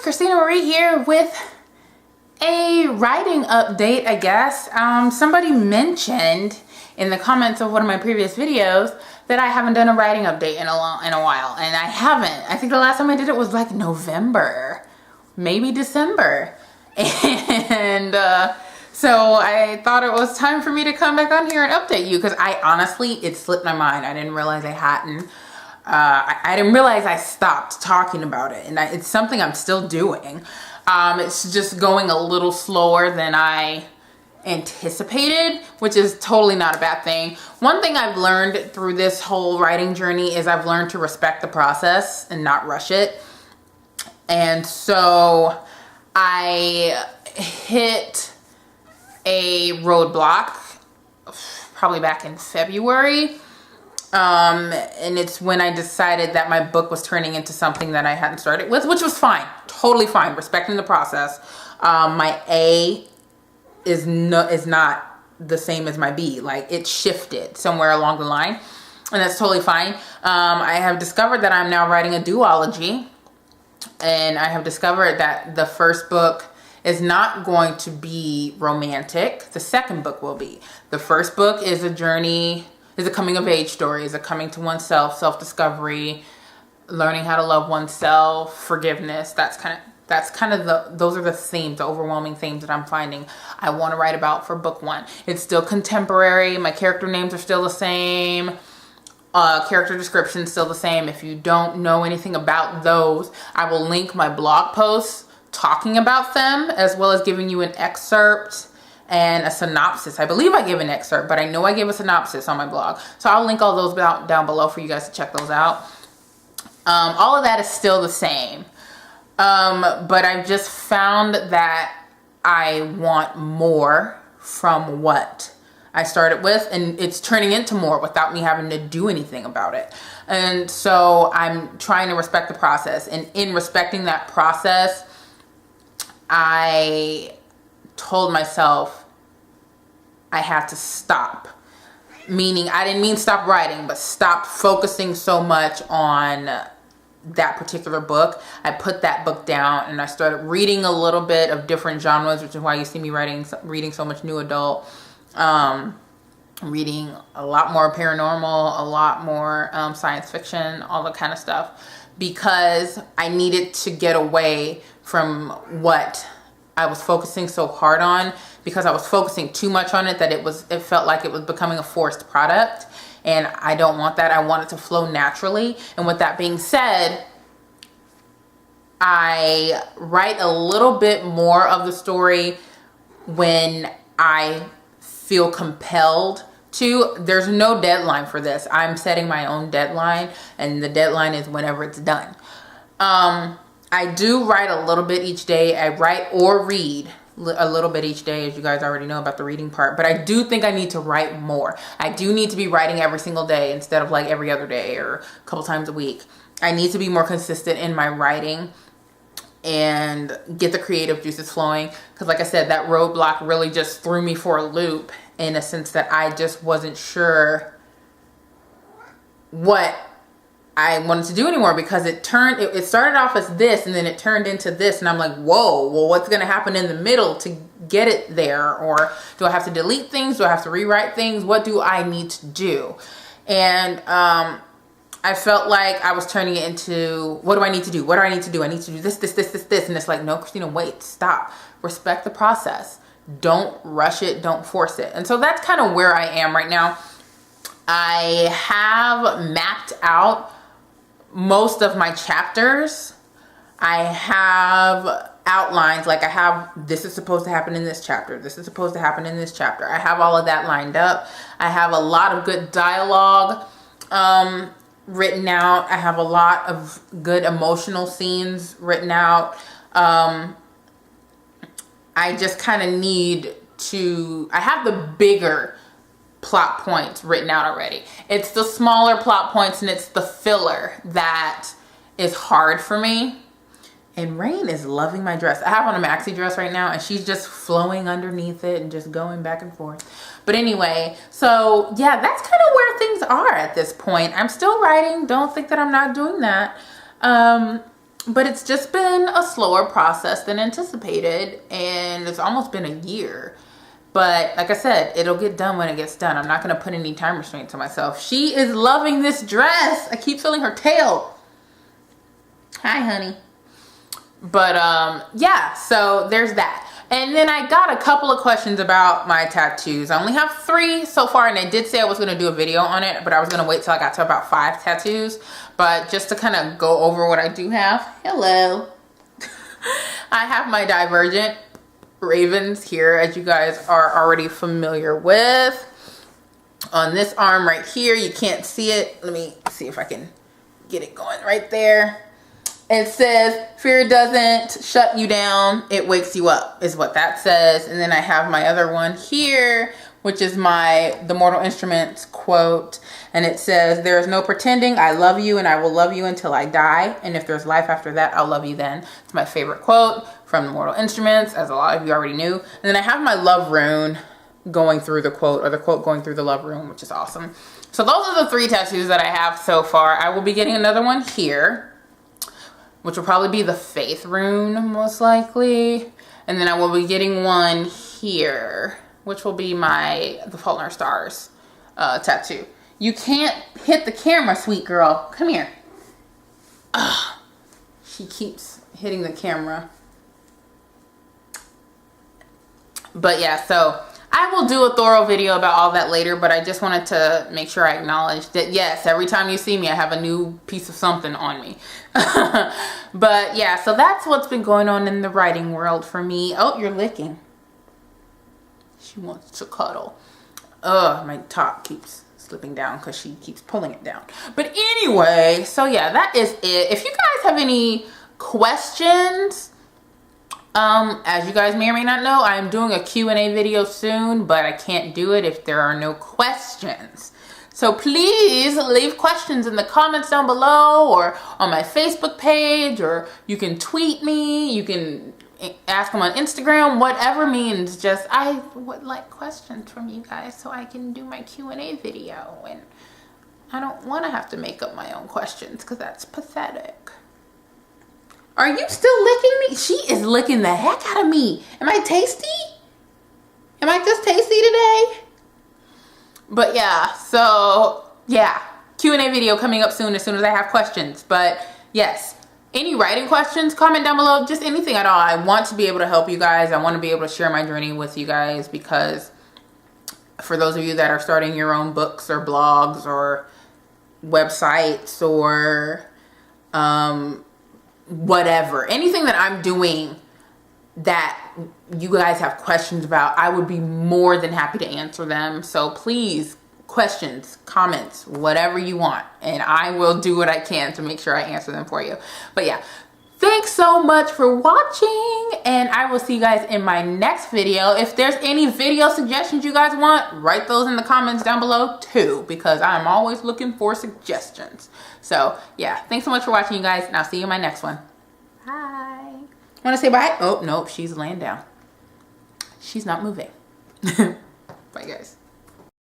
Christina Marie here with a writing update, I guess. Somebody mentioned in the comments of one of my previous videos that I haven't done a writing update in a while, and I haven't. I think the last time I did it was like November, maybe December. And so I thought it was time for me to come back on here and update you, because I honestly, it slipped my mind. I didn't realize I hadn't. I didn't realize I stopped talking about it, and it's something I'm still doing. It's just going a little slower than I anticipated, which is totally not a bad thing. One thing I've learned through this whole writing journey is I've learned to respect the process and not rush it. And so I hit a roadblock probably back in February. And it's when I decided that my book was turning into something that I hadn't started with, which was fine, totally fine, respecting the process. My A is not the same as my B. Like, it shifted somewhere along the line, and that's totally fine. I have discovered that I'm now writing a duology, and I have discovered that the first book is not going to be romantic. The second book will be. The first book is a journey, is a coming of age story, is a coming to oneself, self-discovery, learning how to love oneself, forgiveness. That's kind of those are the themes, the overwhelming themes that I'm finding I want to write about for book one. It's still contemporary. My character names are still the same. Character description still the same. If you don't know anything about those, I will link my blog posts talking about them, as well as giving you an excerpt and a synopsis. I believe I gave an excerpt, but I know I gave a synopsis on my blog. So I'll link all those down below for you guys to check those out. All of that is still the same. But I've just found that I want more from what I started with, and it's turning into more without me having to do anything about it. And so I'm trying to respect the process, and in respecting that process, I told myself I had to stop. Meaning, I didn't mean stop writing, but stop focusing so much on that particular book. I put that book down and I started reading a little bit of different genres, which is why you see me reading so much new adult. Reading a lot more paranormal, a lot more science fiction, all that kind of stuff, because I needed to get away from what I was focusing so hard on, because I was focusing too much on it, that it felt like it was becoming a forced product, and I don't want that. I want it to flow naturally. And with that being said, I write a little bit more of the story when I feel compelled to. There's no deadline for this. I'm setting my own deadline, and the deadline is whenever it's done. I do write a little bit each day. I write or read a little bit each day, as you guys already know about the reading part, but I do think I need to write more. I do need to be writing every single day instead of like every other day or a couple times a week. I need to be more consistent in my writing and get the creative juices flowing, because like I said, that roadblock really just threw me for a loop, in a sense that I just wasn't sure what I wanted to do anymore, because it started off as this, and then it turned into this, and I'm like, whoa, well, what's going to happen in the middle to get it there? Or do I have to delete things? Do I have to rewrite things? What do I need to do? And I felt like I was turning it into, what do I need to do? What do I need to do? I need to do this. And it's like, no, Christina, wait, stop. Respect the process. Don't rush it. Don't force it. And so that's kind of where I am right now. I have mapped out most of my chapters. I have outlines, like I have, this is supposed to happen in this chapter, this is supposed to happen in this chapter. I have all of that lined up. I have a lot of good dialogue written out. I have a lot of good emotional scenes written out. I just kind of need to, I have the bigger plot points written out already. It's the smaller plot points, and it's the filler that is hard for me. And Rain is loving my dress. I have on a maxi dress right now, and she's just flowing underneath it and just going back and forth. But anyway, so yeah, that's kind of where things are at this point. I'm still writing. Don't think that I'm not doing that. but it's just been a slower process than anticipated, and it's almost been a year. But like I said, it'll get done when it gets done. I'm not going to put any time restraints on myself. She is loving this dress. I keep feeling her tail. Hi, honey. But yeah, so there's that. And then I got a couple of questions about my tattoos. I only have 3 so far, and I did say I was going to do a video on it, but I was going to wait till I got to about 5 tattoos. But just to kind of go over what I do have. Hello. I have my Divergent Ravens here, as you guys are already familiar with. On this arm right here, you can't see it. Let me see if I can get it going right there. It says, fear doesn't shut you down, it wakes you up, is what that says. And then I have my other one here, which is the Mortal Instruments quote. And it says, there is no pretending, I love you and I will love you until I die. And if there's life after that, I'll love you then. It's my favorite quote from the Mortal Instruments, as a lot of you already knew. And then I have my love rune going through the quote, or the quote going through the love rune, which is awesome. So those are the 3 tattoos that I have so far. I will be getting another one here, which will probably be the Faith rune, most likely. And then I will be getting one here, which will be the Fault in Our Stars tattoo. You can't hit the camera, sweet girl. Come here. Ugh. She keeps hitting the camera. But yeah, so I will do a thorough video about all that later, but I just wanted to make sure I acknowledge that, yes, every time you see me, I have a new piece of something on me. But yeah, so that's what's been going on in the writing world for me. Oh, you're licking. She wants to cuddle. Ugh, my top keeps slipping down because she keeps pulling it down. But anyway, so yeah, that is it. If you guys have any questions, as you guys may or may not know, I'm doing a Q&A video soon, but I can't do it if there are no questions. So please leave questions in the comments down below, or on my Facebook page, or you can tweet me, you can ask them on Instagram, whatever means. Just, I would like questions from you guys so I can do my Q&A video, and I don't want to have to make up my own questions because that's pathetic. Are you still licking me? She is licking the heck out of me. Am I tasty? Am I just tasty today? But yeah, so yeah, Q&A video coming up soon as I have questions. But yes, any writing questions, comment down below, just anything at all. I want to be able to help you guys. I want to be able to share my journey with you guys, because for those of you that are starting your own books or blogs or websites or whatever, anything that I'm doing that you guys have questions about, I would be more than happy to answer them. So please, questions, comments, whatever you want, and I will do what I can to make sure I answer them for you. But yeah, thanks so much for watching, and I will see you guys in my next video. If there's any video suggestions you guys want, write those in the comments down below too, because I'm always looking for suggestions. So yeah, thanks so much for watching, you guys, and I'll see you in my next one. Bye. Want to say bye? Oh, nope, she's laying down. She's not moving. Bye, guys.